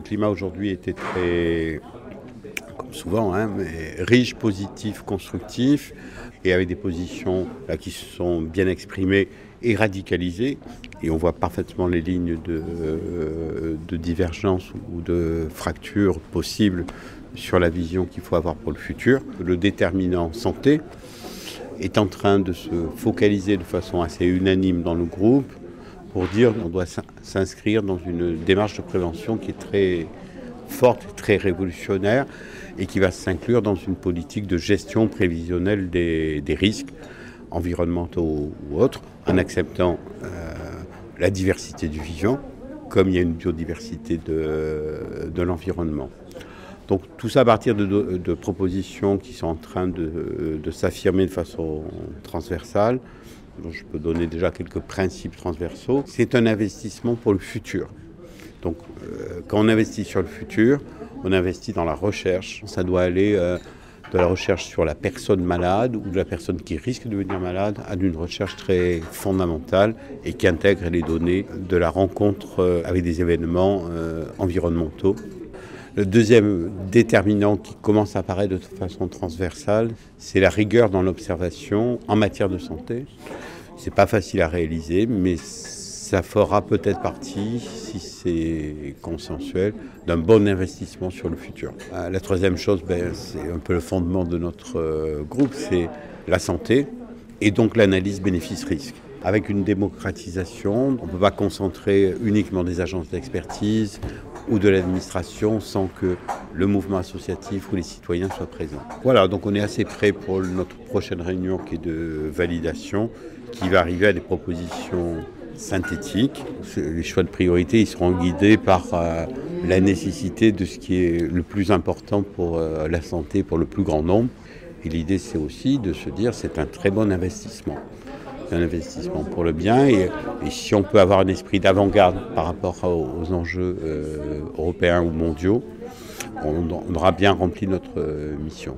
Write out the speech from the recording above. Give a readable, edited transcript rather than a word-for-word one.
climat aujourd'hui était très, comme souvent, mais riche, positif, constructif, et avec des positions là, qui se sont bien exprimées et radicalisées. Et on voit parfaitement les lignes de divergence ou de fracture possibles sur la vision qu'il faut avoir pour le futur. Le déterminant santé est en train de se focaliser de façon assez unanime dans le groupe pour dire qu'on doit s'inscrire dans une démarche de prévention qui est très forte, très révolutionnaire et qui va s'inclure dans une politique de gestion prévisionnelle des risques environnementaux ou autres, en acceptant la diversité du vivant, comme il y a une biodiversité de l'environnement. Donc tout ça à partir de propositions qui sont en train de s'affirmer de façon transversale. Donc, je peux donner déjà quelques principes transversaux. C'est un investissement pour le futur. Donc quand on investit sur le futur, on investit dans la recherche. Ça doit aller de la recherche sur la personne malade ou de la personne qui risque de devenir malade à une recherche très fondamentale et qui intègre les données de la rencontre avec des événements environnementaux. Le deuxième déterminant qui commence à apparaître de façon transversale, c'est la rigueur dans l'observation en matière de santé. C'est pas facile à réaliser, mais ça fera peut-être partie, si c'est consensuel, d'un bon investissement sur le futur. La troisième chose, c'est un peu le fondement de notre groupe, c'est la santé et donc l'analyse bénéfice-risque. Avec une démocratisation, on ne peut pas concentrer uniquement des agences d'expertise ou de l'administration sans que le mouvement associatif ou les citoyens soient présents. Voilà, donc on est assez prêt pour notre prochaine réunion qui est de validation, qui va arriver à des propositions synthétiques. Les choix de priorité, ils seront guidés par la nécessité de ce qui est le plus important pour la santé, pour le plus grand nombre. Et l'idée, c'est aussi de se dire c'est un très bon investissement. C'est un investissement pour le bien et si on peut avoir un esprit d'avant-garde par rapport aux enjeux européens ou mondiaux, on aura bien rempli notre mission.